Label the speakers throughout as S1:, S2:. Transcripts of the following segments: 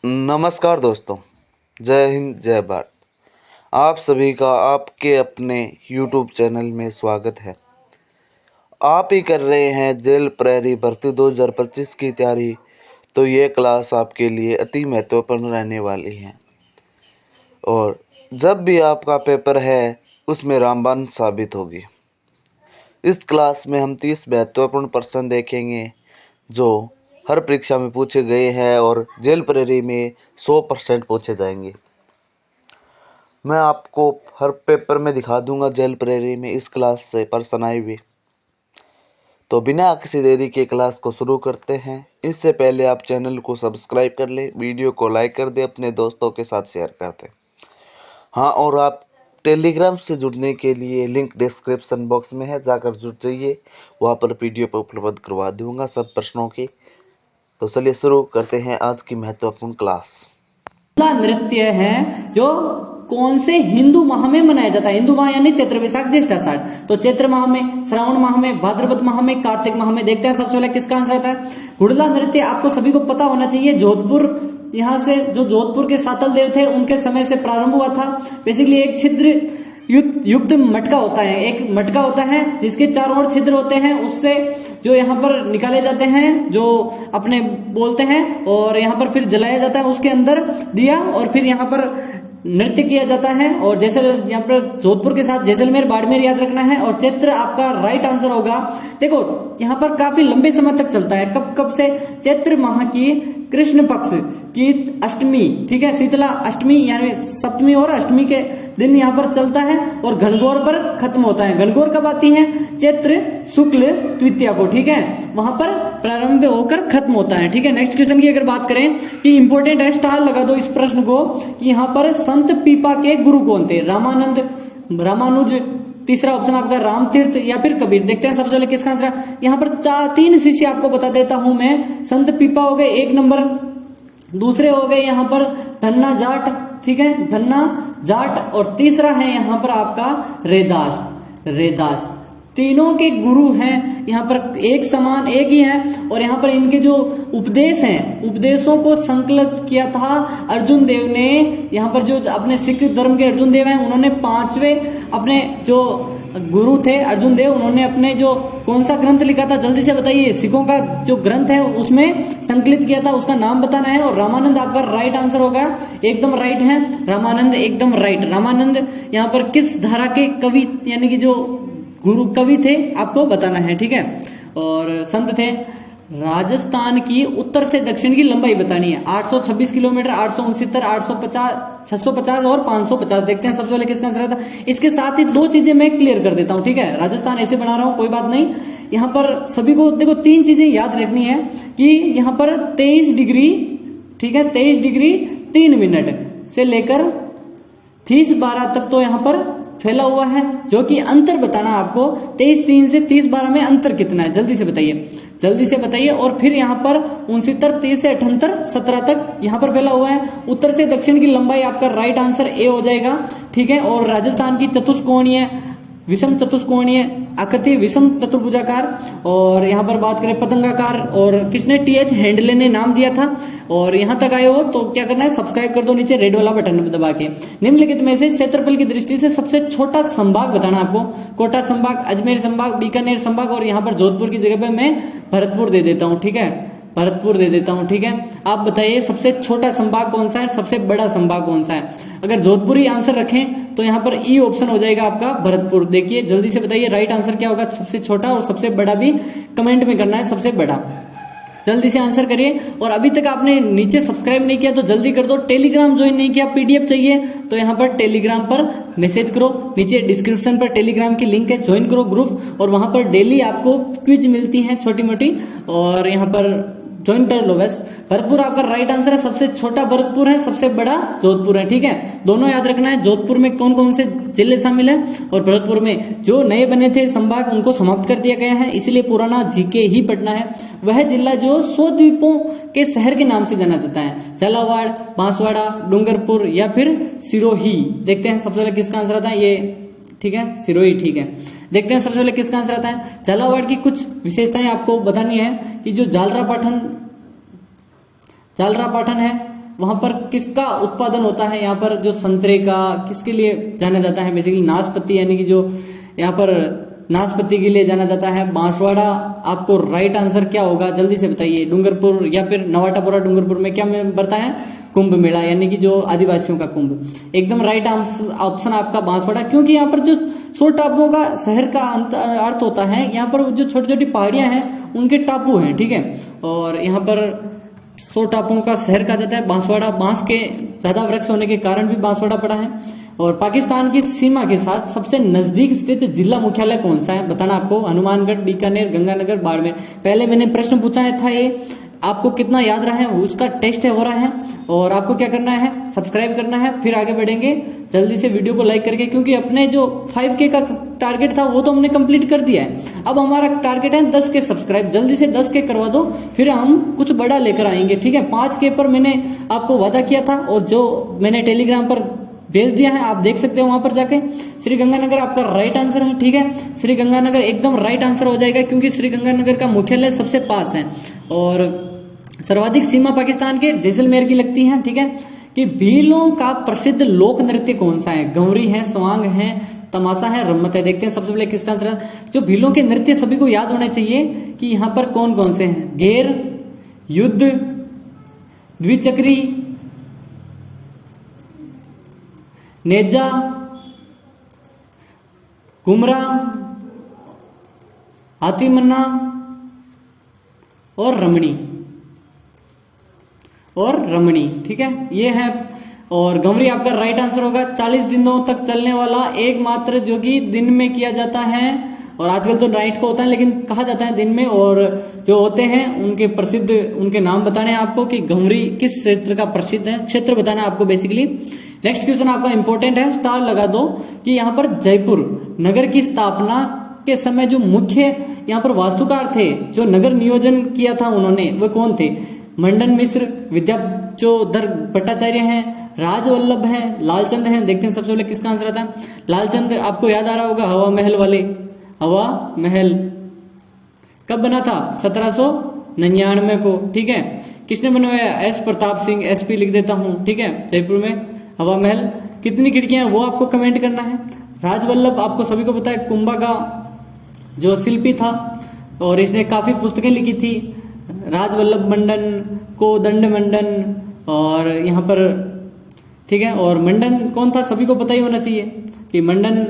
S1: नमस्कार दोस्तों, जय हिंद जय भारत। आप सभी का आपके अपने YouTube चैनल में स्वागत है। आप ही कर रहे हैं जेल प्रहरी भर्ती 2025 की तैयारी, तो ये क्लास आपके लिए अति महत्वपूर्ण रहने वाली है। और जब भी आपका पेपर है उसमें रामबाण साबित होगी। इस क्लास में हम 30 महत्वपूर्ण प्रश्न देखेंगे जो हर परीक्षा में पूछे गए हैं और जेल प्रहरी में 100% पूछे जाएंगे। मैं आपको हर पेपर में दिखा दूंगा जेल प्रहरी में इस क्लास से प्रश्न आए हुए। तो बिना किसी देरी के क्लास को शुरू करते हैं। इससे पहले आप चैनल को सब्सक्राइब कर ले, वीडियो को लाइक कर दे, अपने दोस्तों के साथ शेयर कर दें। हाँ, और आप टेलीग्राम से जुड़ने के लिए लिंक डिस्क्रिप्शन बॉक्स में है, जाकर जुड़ जाइए। वहाँ पर PDF उपलब्ध करवा दूंगा सब प्रश्नों की। तो चलिए शुरू करते हैं आज की महत्वपूर्ण क्लास।
S2: नृत्य है जो कौन से हिंदू माह में मनाया जाता है? हिंदू माह यानी चैत्र वैशाख ज्येष्ठ आषाढ़। तो चैत्र माह में, श्रावण माह में, भाद्रपद माह में, कार्तिक माह में। देखते हैं सबसे पहले किसका आंसर आता है। हुड़ला नृत्य आपको सभी को पता होना चाहिए। जोधपुर, यहाँ से जो जोधपुर के सातल देव थे उनके समय से प्रारंभ हुआ था। बेसिकली एक छिद्र युक्त मटका होता है, एक मटका होता है जिसके चारों ओर छिद्र होते हैं, उससे जो यहाँ पर निकाले जाते हैं, जो अपने बोलते हैं, और यहाँ पर फिर जलाया जाता है उसके अंदर दिया, और फिर यहाँ पर नृत्य किया जाता है। और जैसे यहाँ पर जोधपुर के साथ जैसलमेर, बाड़मेर याद रखना है। और चैत्र आपका राइट आंसर होगा। देखो यहाँ पर काफी लंबे समय तक चलता है। कब कब से? चैत्र माह की कृष्ण पक्ष की अष्टमी, ठीक है, शीतला अष्टमी यानी सप्तमी और अष्टमी के दिन यहाँ पर चलता है और घनघोर पर खत्म होता है। घनघोर कब आती है? चैत्र शुक्ल तृतीया को, ठीक है, वहां पर प्रारंभ होकर खत्म होता है। ठीक है, नेक्स्ट क्वेश्चन की अगर बात करें कि इंपॉर्टेंट है, स्टार लगा दो इस प्रश्न को कि यहाँ पर संत पीपा के गुरु कौन थे? रामानंद, रामानुज, तीसरा ऑप्शन आपका रामतीर्थ या फिर कबीर। देखते हैं सबसे पहले किसका आंसर। यहाँ पर 3 शिष्य आपको बता देता हूं मैं। संत पीपा हो गए 1 नंबर, दूसरे हो गए यहाँ पर धन्ना जाट, ठीक है, धन्ना जाट, और तीसरा है यहाँ पर आपका रेदास। रेदास तीनों के गुरु हैं, यहाँ पर एक समान एक ही है। और यहाँ पर इनके जो उपदेश हैं, उपदेशों को संकलित किया था अर्जुन देव ने। यहाँ पर जो अपने सिख धर्म के अर्जुन देव हैं, उन्होंने 5वें अपने जो गुरु थे अर्जुन देव, उन्होंने अपने जो कौन सा ग्रंथ लिखा था, जल्दी से बताइए। सिखों का जो ग्रंथ है उसमें संकलित किया था, उसका नाम बताना है। और रामानंद आपका राइट आंसर होगा, एकदम राइट है रामानंद, एकदम राइट। रामानंद यहाँ पर किस धारा के कवि यानी कि जो गुरु कवि थे आपको बताना है, ठीक है। और संत थे। राजस्थान की उत्तर से दक्षिण की लंबाई बतानी है। 826 किलोमीटर, 869, 850, 650 और 550। देखते हैं सबसे पहले किसका आंसर था। इसके साथ ही 2 चीजें मैं क्लियर कर देता हूं, ठीक है। राजस्थान ऐसे बना रहा हूं, कोई बात नहीं। यहाँ पर सभी को देखो 3 चीजें याद रखनी है कि यहाँ पर 23 डिग्री, ठीक है, 23 डिग्री 3 मिनट से लेकर 30-12 तक तो यहाँ पर फैला हुआ है, जो कि अंतर बताना आपको 23-3 से 30-12 में अंतर कितना है, जल्दी से बताइए, जल्दी से बताइए। और फिर यहाँ पर 69, 30 से 78, 17 तक यहाँ पर फैला हुआ है। उत्तर से दक्षिण की लंबाई आपका राइट आंसर ए हो जाएगा, ठीक है। और राजस्थान की चतुष्कोणीय, विषम चतुष्कोणीय आकृति, विषम चतुर्भुजाकार। और यहाँ पर बात करें पतंगाकार, और किसने? TH हैंडले ने नाम दिया था। और यहाँ तक आए हो तो क्या करना है, सब्सक्राइब कर दो नीचे रेड वाला बटन दबा के। निम्नलिखित में से क्षेत्रफल की दृष्टि से सबसे छोटा संभाग बताना आपको। कोटा संभाग, अजमेर संभाग, बीकानेर संभाग, और यहाँ पर जोधपुर की जगह पे मैं भरतपुर दे देता हूँ, ठीक है, भरतपुर दे देता हूं, ठीक है। आप बताइए सबसे छोटा संभाग कौन सा है, सबसे बड़ा संभाग कौन सा है। अगर जोधपुर ही आंसर रखें तो यहाँ पर ई ऑप्शन हो जाएगा आपका भरतपुर। देखिए जल्दी से बताइए राइट आंसर क्या होगा, सबसे छोटा, और सबसे बड़ा भी कमेंट में करना है, सबसे बड़ा। जल्दी से आंसर करिए। और अभी तक आपने नीचे सब्सक्राइब नहीं किया तो जल्दी कर दो। टेलीग्राम ज्वाइन नहीं किया, PDF चाहिए तो यहाँ पर टेलीग्राम पर मैसेज करो, नीचे डिस्क्रिप्शन पर टेलीग्राम की लिंक है, ज्वाइन करो ग्रुप। और वहां पर डेली आपको क्विज मिलती है छोटी मोटी, और यहाँ पर ज्वाइन कर लो बस। भरतपुर आपका राइट आंसर है। सबसे छोटा भरतपुर है, सबसे बड़ा जोधपुर है, ठीक है। दोनों याद रखना है। जोधपुर में कौन कौन से जिले शामिल है, और भरतपुर में जो नए बने थे संभाग उनको समाप्त कर दिया गया है, इसलिए पुराना GK ही पढ़ना है। वह जिला जो 100 द्वीपों के शहर के नाम से जाना जाता है, झालावाड़, बांसवाड़ा, डूंगरपुर या फिर सिरोही। देखते हैं सबसे पहले किसका आंसर आता है, ये ठीक है, सिरोही, ठीक है। देखते हैं सबसे पहले किसका आंसर आता है। झालावाड़ की कुछ विशेषताएं आपको बतानी है कि जो जालरा पाठन है, वहां पर किसका उत्पादन होता है, यहाँ पर जो संतरे का किसके लिए जाना जाता है, बेसिकली नाशपाती, यानी कि जो यहाँ पर नाशपाती के लिए जाना जाता है बांसवाड़ा। आपको राइट आंसर क्या होगा जल्दी से बताइए। डूंगरपुर या फिर नवाटापुरा डूंगरपुर में क्या बढ़ता है, कुंभ मेला, यानी कि जो आदिवासियों का कुंभ। एकदम राइट ऑप्शन आपका बांसवाड़ा, क्योंकि यहाँ पर जो 100 टापुओं का शहर का अर्थ होता है, यहाँ पर जो छोटी छोटी पहाड़ियां हैं उनके टापू हैं, ठीक है। और यहाँ पर 100 टापुओं का शहर कहा जाता है बांसवाड़ा। बांस के ज्यादा वृक्ष होने के कारण भी बांसवाड़ा पड़ा है। और पाकिस्तान की सीमा के साथ सबसे नजदीक स्थित जिला मुख्यालय कौन सा है, बताना आपको। हनुमानगढ़, बीकानेर, गंगानगर, बाड़मेर। पहले मैंने प्रश्न पूछा था, ये आपको कितना याद रहा है उसका टेस्ट हो रहा है। और आपको क्या करना है, सब्सक्राइब करना है, फिर आगे बढ़ेंगे जल्दी से वीडियो को लाइक करके, क्योंकि अपने जो 5K का टारगेट था वो तो हमने कंप्लीट कर दिया है। अब हमारा टारगेट है 10K सब्सक्राइब, जल्दी से 10K करवा दो, फिर हम कुछ बड़ा लेकर आएंगे, ठीक है। 5K पर मैंने आपको वादा किया था और जो मैंने टेलीग्राम पर भेज दिया है, आप देख सकते हो वहां पर जाके। श्री गंगानगर आपका राइट आंसर है, ठीक है। श्री गंगानगर एकदम राइट आंसर हो जाएगा, क्योंकि श्री गंगानगर का मुख्यालय सबसे पास है। और सर्वाधिक सीमा पाकिस्तान के जैसलमेर की लगती है, ठीक है। कि भीलों का प्रसिद्ध लोक नृत्य कौन सा है, गंवरी है, स्वांग है, तमाशा है, रम्मत है। देखते हैं सबसे पहले किसका आंसर है। जो भीलों के नृत्य सभी को याद होना चाहिए कि यहाँ पर कौन कौन से हैं, घेर, युद्ध, द्विचक्री, नेजा, घुमरा, हाथी मन्ना और रमणी, ठीक है, ये है। और गंवरी आपका राइट आंसर होगा। 40 दिनों तक चलने वाला एकमात्र जो कि दिन में किया जाता है, और आजकल तो नाइट को होता है, लेकिन कहा जाता है दिन में। और जो होते हैं उनके प्रसिद्ध, उनके नाम बताने हैं आपको कि गंवरी किस क्षेत्र का प्रसिद्ध है, क्षेत्र बताना है आपको बेसिकली। नेक्स्ट क्वेश्चन आपका इंपॉर्टेंट है, स्टार लगा दो कि यहाँ पर जयपुर नगर की स्थापना के समय जो मुख्य यहाँ पर वास्तुकार थे, जो नगर नियोजन किया था उन्होंने, वो कौन थे। मंडन मिश्र, विद्याचोधर भट्टाचार्य हैं, राजवल्लभ हैं, लालचंद हैं। देखते हैं सबसे पहले किसका आंसर आता है। लालचंद आपको याद आ रहा होगा, हवा महल वाले। हवा महल कब बना था, 1799 को, ठीक है। किसने बनवाया, एस प्रताप सिंह, एसपी लिख देता हूं, ठीक है। जयपुर में हवा महल। कितनी खिड़कियां हैं वो आपको कमेंट करना है। राजवल्लभ आपको सभी को पता है, कुंभा का जो शिल्पी था, और इसने काफी पुस्तकें लिखी थी। राजवल्लभ मंडन, कोदंड मंडन, और यहाँ पर, ठीक है। और मंडन कौन था सभी को पता ही होना चाहिए कि मंडन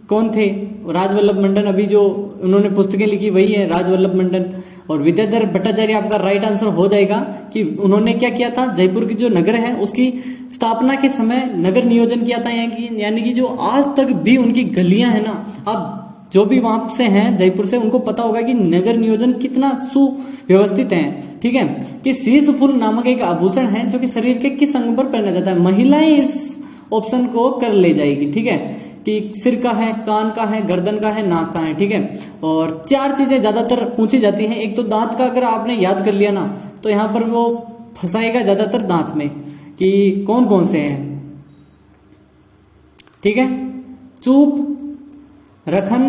S2: कौन थे। राजवल्लभ मंडन, अभी जो उन्होंने पुस्तकें लिखी वही है राजवल्लभ मंडन। और विद्याधर भट्टाचार्य आपका राइट आंसर हो जाएगा कि उन्होंने क्या किया था, जयपुर की जो नगर है उसकी स्थापना के समय नगर नियोजन किया था। यानी कि जो आज तक भी उनकी गलियां है ना, आप जो भी वहां से हैं जयपुर से, उनको पता होगा कि नगर नियोजन कितना सुव्यवस्थित है, ठीक है। कि शीश फूल नामक एक आभूषण है जो कि शरीर के किस अंग पर पहना जाता है। महिलाएं इस ऑप्शन को कर ले जाएगी, ठीक है। कि सिर का है, कान का है, गर्दन का है, नाक का है, ठीक है। और 4 चीजें ज्यादातर पूछी जाती हैं। एक तो दांत का अगर आपने याद कर लिया ना, तो यहाँ पर वो फंसाएगा ज्यादातर दांत में कि कौन कौन से हैं, ठीक है। चूप, रखन,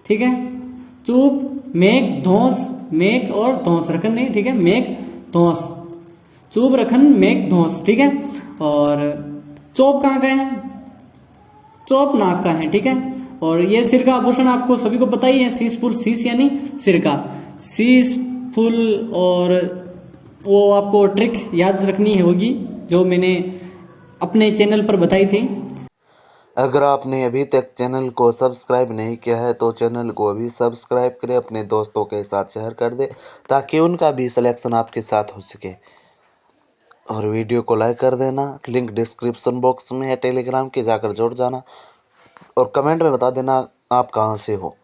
S2: ठीक है। चूप, मेघ, धौंस, मेघ और धौंस, रखन नहीं, ठीक है, मेघ, धौंस, चूप, रखन, मेघ, धौंस, ठीक है। और चौप कहाँ का है, चौप नाक का है, ठीक है। और ये सिर का आभूषण आपको सभी को पता ही है, शीश फूल, शीश यानी सिर का, शीश फूल। और वो आपको ट्रिक याद रखनी होगी जो मैंने अपने चैनल पर बताई थी।
S1: अगर आपने अभी तक चैनल को सब्सक्राइब नहीं किया है तो चैनल को अभी सब्सक्राइब करें, अपने दोस्तों के साथ शेयर कर दें ताकि उनका भी सिलेक्शन आपके साथ हो सके। और वीडियो को लाइक कर देना, लिंक डिस्क्रिप्शन बॉक्स में है टेलीग्राम के, जाकर जुड़ जाना। और कमेंट में बता देना आप कहाँ से हो।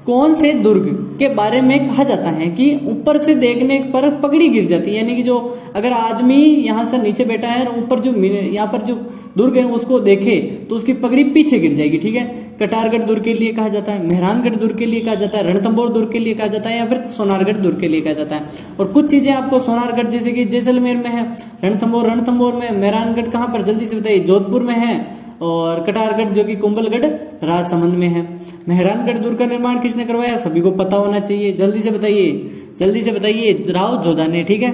S2: कौन से दुर्ग के बारे में कहा जाता है कि ऊपर से देखने पर पगड़ी गिर जाती है। यानी कि जो अगर आदमी यहाँ से नीचे बैठा है और ऊपर जो यहाँ पर जो दुर्ग है उसको देखे तो उसकी पगड़ी पीछे गिर जाएगी, ठीक है। कटारगढ़ दुर्ग के लिए कहा जाता है, मेहरानगढ़ दुर्ग के लिए कहा जाता है, रणथंभौर दुर्ग के लिए कहा जाता है, या फिर सोनारगढ़ दुर्ग के लिए कहा जाता है। और कुछ चीजें आपको सोनारगढ़ जैसे कि जैसलमेर में है, रणथंभौर में, मेहरानगढ़ कहाँ पर जल्दी से बताइए, जोधपुर में है, और कटारगढ़ जो कि कुंभलगढ़ राजसमंद में है। मेहरानगढ़ दुर्ग का निर्माण किसने करवाया, सभी को पता होना चाहिए, जल्दी से बताइए, राव जोधा ने, ठीक है।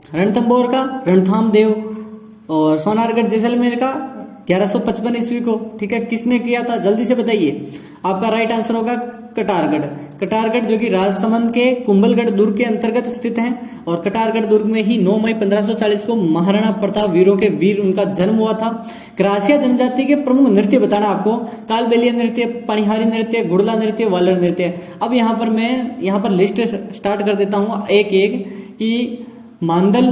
S2: रणथंबोर का रणथामदेव, और सोनारगढ़ जैसलमेर का 1155 ईस्वी को, ठीक है, किसने किया था जल्दी से बताइए। आपका राइट आंसर होगा कटारगढ़। कटारगढ़ जो कि राजसमंद के कुंभलगढ़ दुर्ग के अंतर्गत स्थित है, और कटारगढ़ दुर्ग में ही 9 मई 1540 को महाराणा प्रताप वीरों के वीर उनका जन्म हुआ था। क्रासिया जनजाति के प्रमुख नृत्य बताना आपको, कालबेलिया नृत्य, पनिहारी नृत्य, गुड़ला नृत्य, वालर नृत्य। अब यहाँ पर लिस्ट स्टार्ट कर देता हूं एक एक, कि मांदल,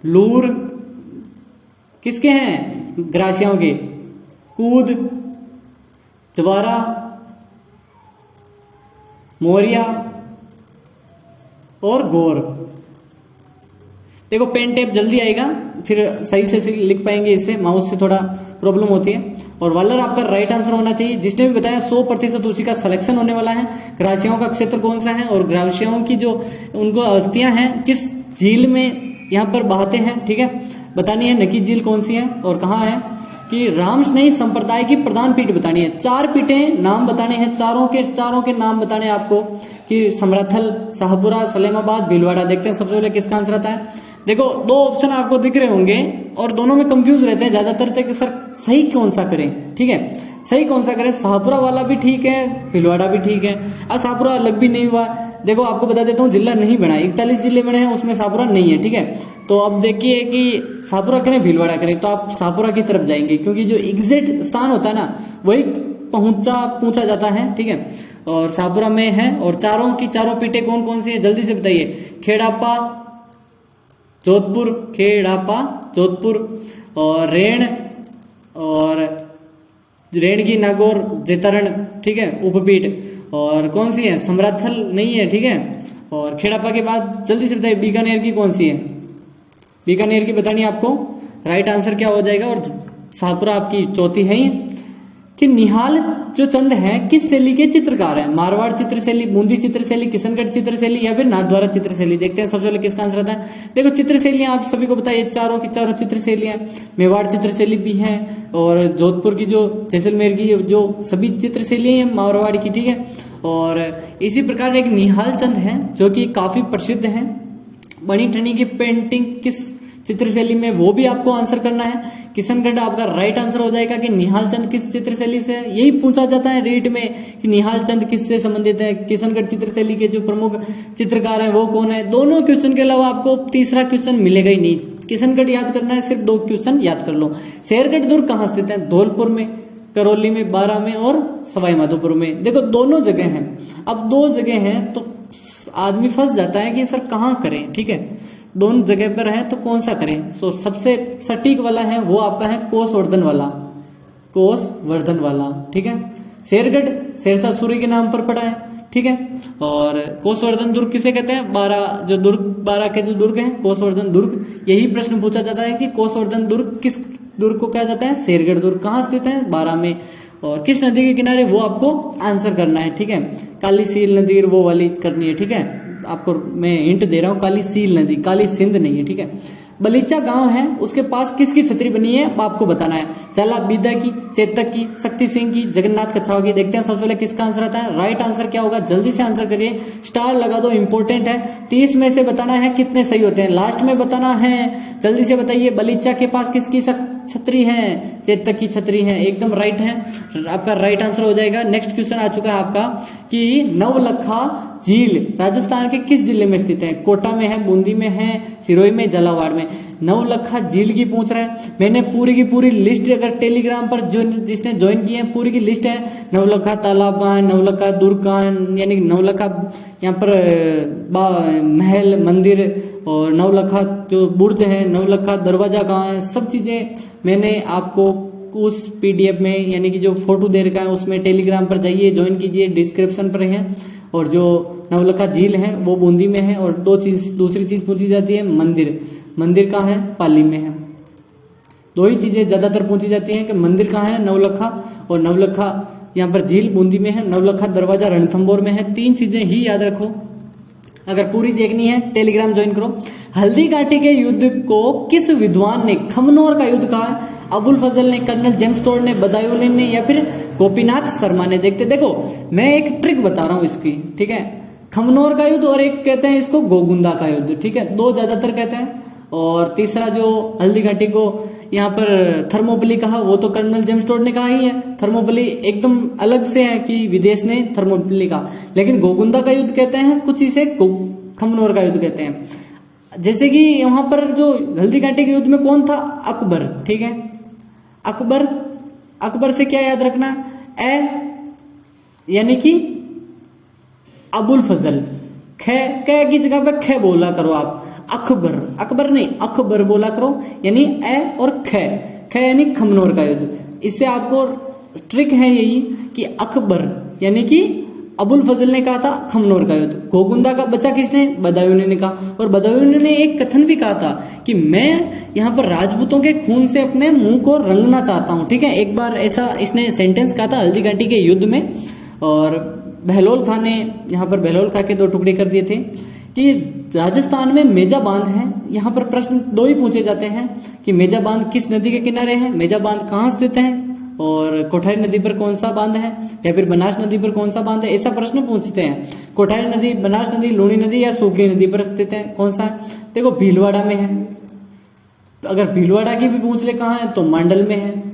S2: लूर किसके हैं, ग्रासियाओं के, कूद, जवारा, मोरिया और गौर। देखो पेन टेप जल्दी आएगा, फिर सही से लिख पाएंगे, इससे माउस से थोड़ा प्रॉब्लम होती है। और वालर आपका राइट आंसर होना चाहिए। जिसने भी बताया 100% उसी का सिलेक्शन होने वाला है। ग्रासियाओं का क्षेत्र कौन सा है, और ग्रासियाओं की जो उनको अस्थियां हैं किस झील में यहाँ पर बहाते हैं, ठीक है, बतानी है। नकी झील कौन सी है और कहाँ है, कि रामस्नेही संप्रदाय की प्रधान पीठ बतानी है। 4 पीठें नाम बताने हैं, चारों के नाम बताने हैं आपको, कि समरथल, शाहपुरा, सलेमाबाद, भीलवाड़ा। देखते हैं सबसे पहले किसका आंसर आता है। देखो 2 ऑप्शन आपको दिख रहे होंगे और दोनों में कंफ्यूज रहते हैं ज्यादातर तक कि सर सही कौन सा करें, ठीक है, सही कौन सा करें। शाहपुरा वाला भी ठीक है, भीलवाड़ा भी ठीक है, अब शाहपुरा अलग भी नहीं हुआ। देखो आपको बता देता हूँ, जिला नहीं बना, 41 जिले बने हैं, उसमें शाहपुरा नहीं है, ठीक है। तो अब देखिए कि शाहपुरा करें भीलवाड़ा करें, तो आप शाहपुरा की तरफ जाएंगे, क्योंकि जो एग्जैक्ट स्थान होता है ना वही पूछा जाता है, ठीक है। और शाहपुरा में है। और चारों पीठें कौन कौन सी है जल्दी से बताइए। खेड़ापा जोधपुर, जोधपुर, और रेणगी नागौर जैतारण, ठीक है, उपपीठ। और कौन सी है, समराथल नहीं है, ठीक है। और खेड़ापा के बाद जल्दी से बताइए बीकानेर की कौन सी है, बीकानेर की बतानी आपको। राइट आंसर क्या हो जाएगा। और शाहपुरा आपकी चौथी है। कि निहाल जो चंद है किस शैली के चित्रकार है, मारवाड़ चित्रशैली, बूंदी चित्रशैली, किशनगढ़ चित्रशैली या फिर नाथद्वारा चित्रशैली। देखते हैं सबसे पहले किसका आंसर आता है। देखो चित्रशैलियां आप सभी को बताइए, चारों की चारों चित्रशैलियां, मेवाड़ चित्रशैली भी है, और जोधपुर की जो जैसलमेर की जो सभी चित्रशैली है मारवाड़ की, ठीक है। और इसी प्रकार एक निहाल चंद है जो कि काफी प्रसिद्ध है। बनी ठनी की पेंटिंग किस चित्रशैली में, वो भी आपको आंसर करना है। किशनगढ़ आपका राइट आंसर हो जाएगा कि निहाल चंद किस चित्रशैली से, यही पूछा जाता है रीट में कि निहाल चंद किससे संबंधित है। किशनगढ़ चित्रशैली के जो प्रमुख चित्रकार है वो कौन है। दोनों क्वेश्चन के अलावा आपको तीसरा क्वेश्चन मिलेगा ही नहीं। किशनगढ़ याद करना है, सिर्फ 2 क्वेश्चन याद कर लो। शेरगढ़ दुर्ग कहाँ स्थित है, धौलपुर में, करौली में, बारा में और सवाई माधोपुर में। देखो दोनों जगह हैं। अब 2 जगह हैं तो आदमी फंस जाता है कि सर कहाँ करें, ठीक है, दोनों जगह पर है तो कौन सा करें। तो सबसे सटीक वाला है वो आपका है कोसवर्धन वाला, ठीक है। शेरगढ़ शेरशाह सूरी के नाम पर पड़ा है, ठीक है। और कोसवर्धन दुर्ग किसे कहते हैं, बारह के जो दुर्ग हैं कोसवर्धन दुर्ग। यही प्रश्न पूछा जाता है कि कोसवर्धन दुर्ग किस दुर्ग को कहा जाता है, शेरगढ़ दुर्ग। कहाँ स्थित है, 12 में। और किस नदी के किनारे, वो आपको आंसर करना है, ठीक है। काली सील नदी वो वाली करनी है, ठीक है। आपको मैं हिंट दे रहा हूँ, काली सील नदी, काली सिंध नहीं है, ठीक है। बलीचा गांव है, उसके पास किसकी छतरी बनी है आपको बताना है। चला बीदा की, चेतक की, शक्ति सिंह की, जगन्नाथ कछावा की। देखते हैं सबसे पहले किसका आंसर आता है। राइट आंसर क्या होगा, जल्दी से आंसर करिए, स्टार लगा दो, इंपॉर्टेंट है। 30 में से बताना है कितने सही होते हैं, लास्ट में बताना है। जल्दी से बताइए, बलीचा के पास किसकी छतरी है, चेतक की छतरी है, एकदम राइट है, आपका राइट आंसर हो जाएगा। नेक्स्ट क्वेश्चन आ चुका है आपका कि नवलखा झील राजस्थान के किस जिले में स्थित है। कोटा में है, बूंदी में है, सिरोही में, झालावाड़ में। नवलखा झील की पूछ रहा है। मैंने पूरी की पूरी लिस्ट अगर टेलीग्राम पर जो जिसने ज्वाइन किया है पूरी की लिस्ट है। नवलखा तालाब कहाँ है, नवलखा दुर्ग कहाँ है, यानी नवलखा यहाँ पर महल मंदिर, और नवलखा जो बुर्ज है, नवलखा दरवाजा कहाँ है, सब चीजें मैंने आपको उस पीडीएफ में यानी कि जो फोटो दे रखा है उसमें टेलीग्राम पर जाइए, ज्वाइन कीजिए, डिस्क्रिप्शन पर है। और जो नवलखा झील है वो बूंदी में है। और दूसरी चीज पूछी जाती है, मंदिर कहाँ है, पाली में है। 2 ही चीजें ज्यादातर पूछी जाती हैं कि मंदिर कहाँ है, नवलखा, और नवलखा यहाँ पर झील बूंदी में है, नवलखा दरवाजा रणथंबोर में है। 3 चीजें ही याद रखो। अगर पूरी देखनी है टेलीग्राम ज्वाइन करो। हल्दी घाटी के युद्ध को किस विद्वान ने खमनोर का युद्ध कहा है। अबुल फजल ने, कर्नल जेम्स टोड ने, बदायूं ने या फिर गोपीनाथ शर्मा ने। देखो मैं एक ट्रिक बता रहा हूं इसकी, ठीक है। खमनोर का युद्ध, और एक कहते हैं इसको गोगुंदा का युद्ध, ठीक है, दो ज्यादातर कहते हैं। और तीसरा जो हल्दी घाटी को यहाँ पर थर्मोपली कहा, वो तो कर्नल जेम्स टोड ने कहा ही है। थर्मोपली एकदम अलग से है कि विदेश ने थर्मोपली कहा, लेकिन गोगुंदा का युद्ध कहते हैं, कुछ इसे खमनोर का युद्ध कहते हैं। जैसे कि वहां पर जो हल्दी घाटी के युद्ध में कौन था, अकबर, ठीक है, अकबर। अकबर से क्या याद रखना, ए यानी कि अबुल फजल, ख की जगह पे ख बोला करो आप, अकबर, अकबर नहीं अकबर बोला करो, यानी ए और ख यानी खमनोर का युद्ध। इससे आपको ट्रिक है यही कि अकबर यानी कि अबुल फजल ने कहा था खमनोर का युद्ध। गोगुंदा का बचा किसने, बदायूं ने कहा, और बदायूं ने एक कथन भी कहा था कि मैं यहाँ पर राजपूतों के खून से अपने मुंह को रंगना चाहता हूं, ठीक है। एक बार ऐसा इसने सेंटेंस कहा था हल्दी घाटी के युद्ध में। और बहलोल खां ने यहाँ पर बहलोल खां के दो टुकड़े कर दिए थे कि राजस्थान में मेजा बांध है। यहाँ पर प्रश्न दो ही पूछे जाते हैं कि मेजा बांध किस नदी के किनारे है, मेजा बांध कहाँ स्थित है, और कोठारी नदी पर कौन सा बांध है, या फिर बनास नदी पर कौन सा बांध है, ऐसा प्रश्न पूछते हैं। कोठारी नदी, बनास नदी, लूणी नदी या सूखी नदी पर स्थित है, कौन सा है, देखो भीलवाड़ा में है। तो अगर भीलवाड़ा की भी पूछ ले कहाँ है, तो मांडल में है।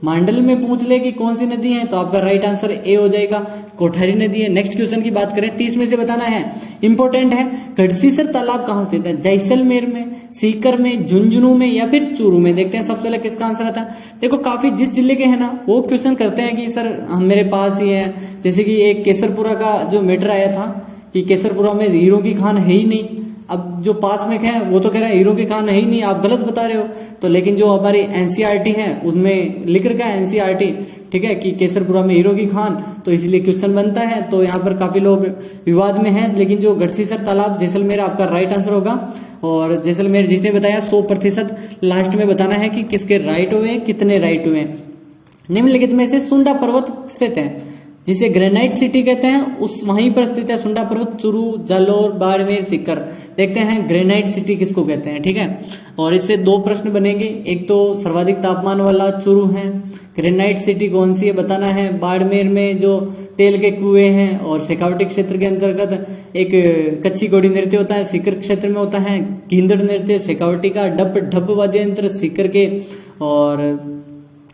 S2: मांडल में पूछ ले कि कौन सी नदी है, तो आपका राइट आंसर ए हो जाएगा, कोठारी नदी है। नेक्स्ट क्वेश्चन की बात करें, 30 में से बताना है, इंपॉर्टेंट है। गढ़सीसर तालाब कहाँ स्थित है, जैसलमेर में, सीकर में, झुंझुनू में या फिर चूरू में। देखते हैं सबसे पहले किसका आंसर आता है। देखो काफी जिस जिले के हैं ना वो क्वेश्चन करते हैं कि सर हम मेरे पास ही है। जैसे कि एक केसरपुरा का जो मैटर आया था कि केसरपुरा में हीरो की खान है ही नहीं। अब जो पास में है वो तो कह रहा है हीरो की खान है ही नहीं, आप गलत बता रहे हो। तो लेकिन जो हमारी एनसीईआरटी है उसमें लिख रखा है एनसीईआरटी, ठीक है, कि केसरपुरा में हीरो की खान, तो इसलिए क्वेश्चन बनता है। तो यहाँ पर काफी लोग विवाद में हैं, लेकिन जो गढ़सीसर तालाब जैसलमेर आपका राइट आंसर होगा। और जैसलमेर जिसने बताया 100% लास्ट में बताना है कि किसके राइट हुए, कितने राइट हुए। निम्नलिखित में से सुंडा पर्वत स्थित है जिसे ग्रेनाइट सिटी कहते हैं, उस वहीं पर स्थित है सुंडा पर्वत, चूरू, जालोर, बाड़मेर, सीकर। देखते हैं ग्रेनाइट सिटी किसको कहते हैं, ठीक है। और इससे दो प्रश्न बनेंगे, एक तो सर्वाधिक तापमान वाला चूरू है, ग्रेनाइट सिटी कौन सी है बताना है, बाड़मेर में जो तेल के कुएं हैं, और शेखावटी क्षेत्र के अंतर्गत एक कच्ची घोड़ी नृत्य होता है, सीकर क्षेत्र में होता है, गिंदड़ नृत्य शेखावटी का, डप ढप वाद्य यंत्र सीकर के, और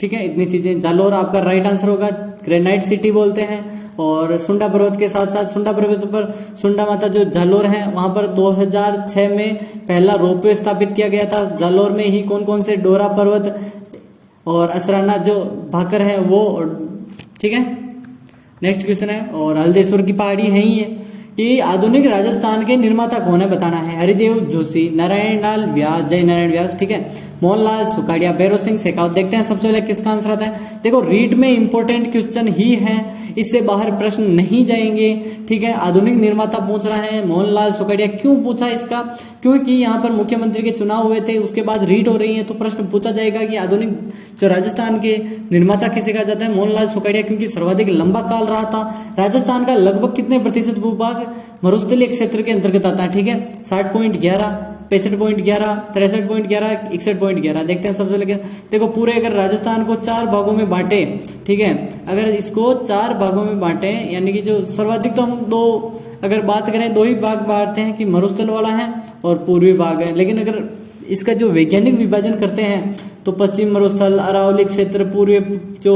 S2: ठीक है इतनी चीजें। जालोर आपका राइट आंसर होगा, ग्रेनाइट सिटी बोलते हैं। और सुंडा पर्वत के साथ साथ सुंडा पर्वत पर सुंडा माता जो जालोर है वहां पर 2006 में पहला रोपवे स्थापित किया गया था। जालोर में ही कौन कौन से, डोरा पर्वत और असराना जो भाकर है वो, ठीक है। नेक्स्ट क्वेश्चन है, और हल्देश्वर की पहाड़ी है ही है कि आधुनिक राजस्थान के निर्माता कौन है बताना है, हरिदेव जोशी, नारायण लाल व्यास, जय नारायण व्यास, ठीक है, मोहनलाल सुखाड़िया, भैरव सिंह शेखावत। देखते हैं सबसे पहले किसका आंसर आता है। देखो रीट में इंपॉर्टेंट क्वेश्चन ही है, इससे बाहर प्रश्न नहीं जाएंगे, ठीक है। आधुनिक निर्माता पूछ रहा है मोहनलाल सुखाड़िया, क्यों पूछा इसका, क्योंकि यहाँ पर मुख्यमंत्री के चुनाव हुए थे, उसके बाद रीट हो रही है, तो प्रश्न पूछा जाएगा कि आधुनिक जो राजस्थान के निर्माता किसे कहा जाता है, मोहनलाल सुखाड़िया, क्योंकि सर्वाधिक लंबा काल रहा था। राजस्थान का लगभग कितने प्रतिशत भूभाग मरुस्थलीय क्षेत्र के अंतर्गत आता है, ठीक है, 60.11, 65.11, 63.11, 61.11। देखते हैं सबसे पहले देखो पूरे अगर राजस्थान को 4 भागों में बांटे, ठीक है, अगर इसको 4 भागों में बांटे, यानी कि जो सर्वाधिक तो हम दो अगर बात करें 2 ही भाग बांटते हैं कि मरुस्थल वाला है और पूर्वी भाग है। लेकिन अगर इसका जो वैज्ञानिक विभाजन करते हैं तो पश्चिम मरुस्थल, अरावली क्षेत्र, पूर्वी जो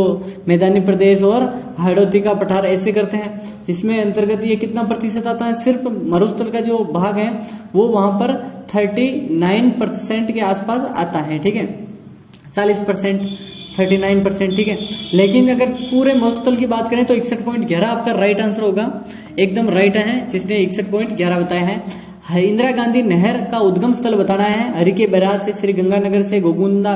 S2: मैदानी प्रदेश और हाड़ौती का पठार ऐसे करते हैं, जिसमें अंतर्गत ये कितना प्रतिशत आता है, सिर्फ मरुस्थल का जो भाग है वो वहां पर 39% के आसपास आता है, ठीक है, 40%, 39%, ठीक है। लेकिन अगर पूरे मरुस्थल की बात करें तो 61.11 आपका राइट आंसर होगा, एकदम राइट है जिसने 61.11 बताया है। इंदिरा गांधी नहर का उद्गम स्थल बताना है, हरिके बैराज से, श्री गंगानगर से, गोगुंदा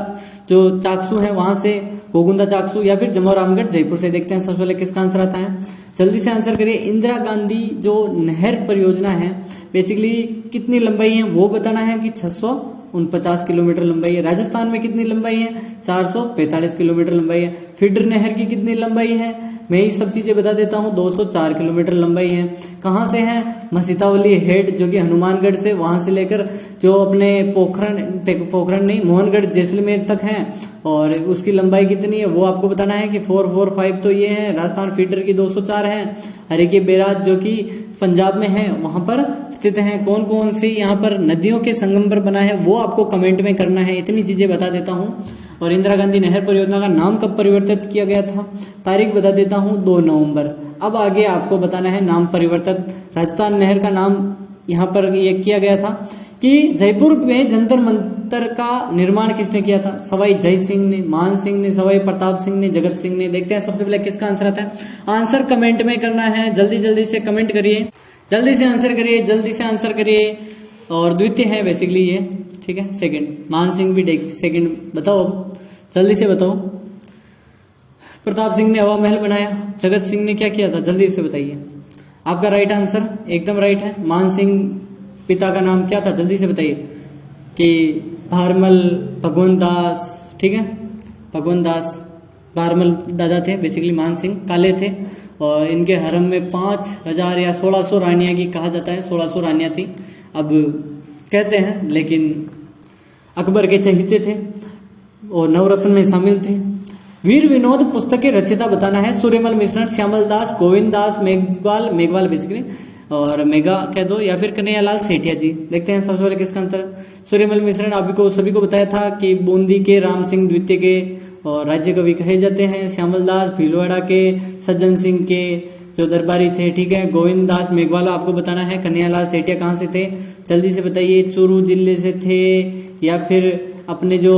S2: जो चाकसू है वहां से, गोगुंदा चाकसू, या फिर जमोरामगढ़ जयपुर से। देखते हैं सबसे पहले किसका आंसर आता है, जल्दी से आंसर करिए। इंदिरा गांधी जो नहर परियोजना है बेसिकली कितनी लंबाई है वो बताना है कि 649 किलोमीटर लंबाई है। राजस्थान में कितनी लंबाई है, 445 किलोमीटर लंबाई है। फीडर नहर की कितनी लंबाई है, मैं ये सब चीजें बता देता हूँ, 204 किलोमीटर लंबाई है। कहाँ से है, मसीतावली हेड जो कि हनुमानगढ़ से, वहां से लेकर जो अपने पोखरण नहीं मोहनगढ़ जैसलमेर तक है, और उसकी लंबाई कितनी है वो आपको बताना है कि 445 तो ये है। राजस्थान फीडर की 204 है। हरिके बैराज जो कि पंजाब में है वहां पर स्थित है। कौन कौन सी यहाँ पर नदियों के संगम पर बना है वो आपको कमेंट में करना है। इतनी चीजें बता देता हूँ। और इंदिरा गांधी नहर परियोजना का नाम कब परिवर्तित किया गया था, तारीख बता देता हूँ 2 नवंबर। अब आगे आपको बताना है नाम परिवर्तन। राजस्थान नहर का नाम यहाँ पर ये किया गया था कि जयपुर में जंतर मंतर का निर्माण किसने किया था, सवाई जय सिंह ने, मान सिंह ने, सवाई प्रताप सिंह ने, जगत सिंह ने। देखते हैं सबसे पहले किसका आंसर आता है। आंसर कमेंट में करना है, जल्दी जल्दी से कमेंट करिए, जल्दी से आंसर करिए, जल्दी से आंसर करिए। और द्वितीय है बेसिकली ये, ठीक है। सेकंड मान सिंह भी सेकंड, बताओ जल्दी से बताओ। प्रताप सिंह ने हवा महल बनाया, जगत सिंह ने क्या किया था, जल्दी से बताइए। आपका राइट आंसर एकदम राइट है। मान सिंह पिता का नाम क्या था, जल्दी से बताइए। कि भारमल भगवंत दास, ठीक है, भगवंत दास भारमल दादा थे बेसिकली। मान सिंह काले थे और इनके हरम में 5000 या 1600 रानियां की कहा जाता है, 1600 रानियां थी अब कहते हैं, लेकिन अकबर के चहेते थे और नवरत्न में शामिल थे। वीर विनोद पुस्तक के रचयिता बताना है। सूर्यमल मिश्रण, श्यामल दास, गोविंद दास, मेघवाल बेसिकली, और मेघा कह दो, या फिर कन्हैयालाल सेठिया जी। देखते हैं सबसे पहले किसका अंतर। सूर्यमल मिश्रण आपको सभी को बताया था कि बूंदी के राम सिंह द्वितीय के और राज्य कवि कहे जाते हैं। श्यामल दास भीलवाड़ा के सज्जन सिंह के जो दरबारी थे, ठीक है। गोविंद दास मेघवाला आपको बताना है। कन्हैयालाल सेठिया कहाँ से थे, जल्दी से बताइए। चूरू जिले से थे या फिर अपने जो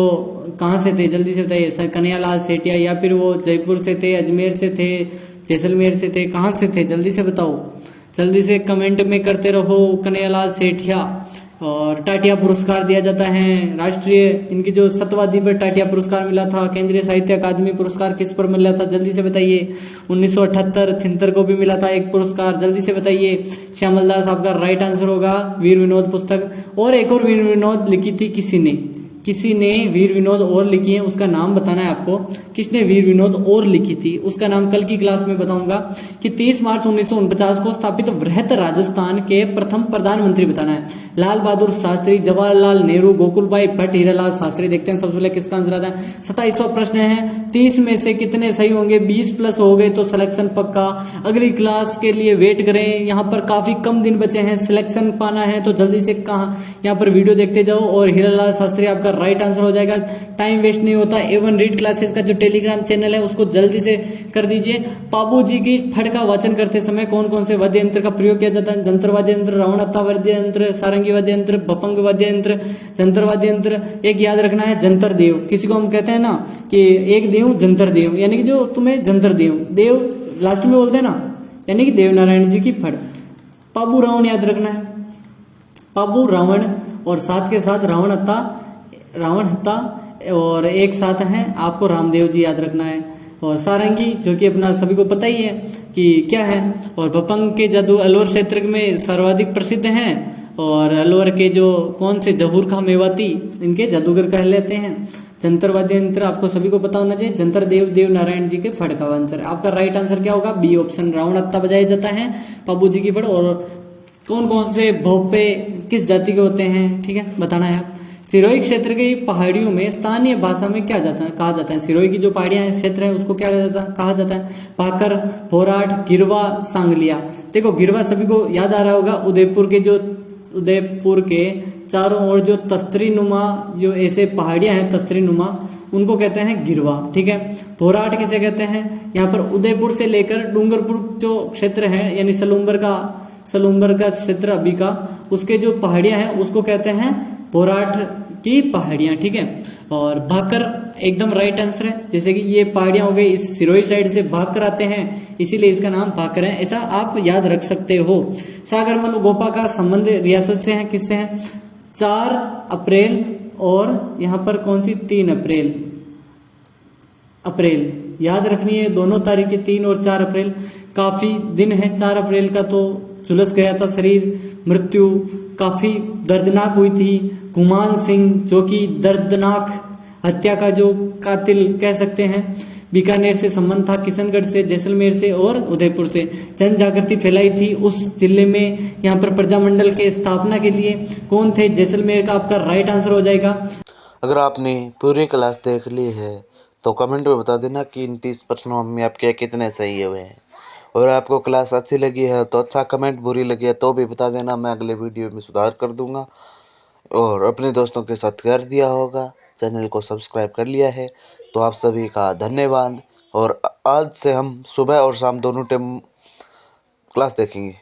S2: कहाँ से थे, जल्दी से बताइए। कन्हैयालाल सेठिया, या फिर वो जयपुर से थे, अजमेर से थे, जैसलमेर से थे, कहाँ से थे, जल्दी से बताओ, जल्दी से कमेंट में करते रहो। कन्हैयालाल सेठिया। और टाटिया पुरस्कार दिया जाता है राष्ट्रीय, इनकी जो 7वां पर टाटिया पुरस्कार मिला था। केंद्रीय साहित्य अकादमी पुरस्कार किस पर मिला था, जल्दी से बताइए। 1978 छिंतर को भी मिला था एक पुरस्कार, जल्दी से बताइए। श्यामल दास आपका राइट आंसर होगा। वीर विनोद पुस्तक, और एक और वीर विनोद लिखी थी किसी ने वीर विनोद और लिखी है, उसका नाम बताना है आपको। किसने वीर विनोद और लिखी थी, उसका नाम कल की क्लास में बताऊंगा। कि 30 मार्च 1949 को स्थापित वृहत राजस्थान के प्रथम प्रधानमंत्री बताना है। लाल बहादुर शास्त्री, जवाहरलाल नेहरू, गोकुलभाई भट्ट, हीरालाल शास्त्री। देखते हैं सबसे पहले किसका आंसर आता है। 27वां प्रश्न है, 30 में से कितने सही होंगे, 20 प्लस हो गए तो सिलेक्शन पक्का। अगली क्लास के लिए वेट करें, यहाँ पर काफी कम दिन बचे हैं, सिलेक्शन पाना है तो जल्दी से यहाँ पर वीडियो देखते जाओ। और हीरालाल शास्त्री आपका राइट आंसर हो जाएगा। टाइम वेस्ट नहीं होता। A1 रीड क्लासेस का जो टेलीग्राम चैनल है उसको जल्दी से कर दीजिए। बाबू जी की फट का वाचन करते समय कौन कौन से वाद्य यंत्र का प्रयोग किया जाता है। जंतर वाद्य यंत्र, रावण हत्था वाद्य यंत्र, सारंगी वाद्य यंत्र, भपंग वाद्य यंत्र, जंतर वाद्य यंत्र। एक याद रखना है, जंतर देव। किसी को हम कहते हैं ना कि एक देव जंतर देव, यानी कि जो तुम्हें जंतर देव लास्ट में बोलते हैं ना, यानी कि देव नारायण जी की फट। पाबू रावण याद रखना है, पाबू रावण, और साथ के साथ रावण हत्ता, और एक साथ है आपको रामदेव जी याद रखना है। और सारंगी जो कि अपना सभी को पता ही है कि क्या है। और भपंग के जादू अलवर क्षेत्र में सर्वाधिक प्रसिद्ध हैं। और अलवर के जो कौन से जहूर खा मेवाती इनके जादूगर कह लेते हैं। जंतर वाद्य यंत्र आपको सभी को पता होना चाहिए। जंतर देव नारायण जी के फड़ का आंसर। आपका राइट आंसर क्या होगा, बी ऑप्शन, रावण हत्ता बजाया जाता है, बाबू जी की फड़। और कौन कौन से भोपे किस जाति के होते हैं, ठीक है, बताना है आप। सिरोही क्षेत्र की पहाड़ियों में स्थानीय भाषा में क्या कहा जाता है। सिरोही की जो पहाड़ियां क्षेत्र है उसको क्या कहा जाता है। भाकर, भोराट, गिरवा, सांगलिया। देखो गिरवा सभी को याद आ रहा होगा, उदयपुर के चारों ओर जो तस्तरी नुमा जो ऐसे पहाड़ियां हैं तस्तरी नुमा, उनको कहते हैं गिरवा, ठीक है। भोराट किसे कहते हैं, यहाँ पर उदयपुर से लेकर डूंगरपुर जो क्षेत्र है, यानी सलूम्बर का क्षेत्र अभी का, उसके जो पहाड़ियां हैं उसको कहते हैं भोराट की पहाड़ियां, ठीक है। और भाकर एकदम राइट आंसर है। जैसे कि ये पहाड़ियां हो गई, इस सिरोही साइड से भाकर आते हैं, इसीलिए इसका नाम भाकर है, ऐसा आप याद रख सकते हो। सागरमल गोपा का संबंध रियासत से है, किससे है, 4 अप्रैल और यहाँ पर कौन सी 3 अप्रैल याद रखनी है। दोनों तारीखें 3 और 4 अप्रैल काफी दिन है। 4 अप्रैल का तो झुलस गया था शरीर, मृत्यु काफी दर्दनाक हुई थी। गुमान सिंह जो कि दर्दनाक हत्या का जो कातिल कह सकते हैं, बीकानेर से संबंध था, किशनगढ़ से, जैसलमेर से और उदयपुर से। जन जागृति फैलाई थी उस जिले में। यहाँ पर प्रजामंडल के स्थापना के लिए कौन थे, जैसलमेर का आपका राइट आंसर हो जाएगा।
S1: अगर आपने पूरी क्लास देख ली है तो कमेंट में बता देना कि इन 30 प्रश्नों में आपके कितने सही हुए हैं। और आपको क्लास अच्छी लगी है तो अच्छा कमेंट, बुरी लगी है तो भी बता देना, मैं अगले वीडियो में सुधार कर दूंगा। और अपने दोस्तों के साथ कर दिया होगा, चैनल को सब्सक्राइब कर लिया है तो आप सभी का धन्यवाद। और आज से हम सुबह और शाम दोनों टाइम क्लास देखेंगे।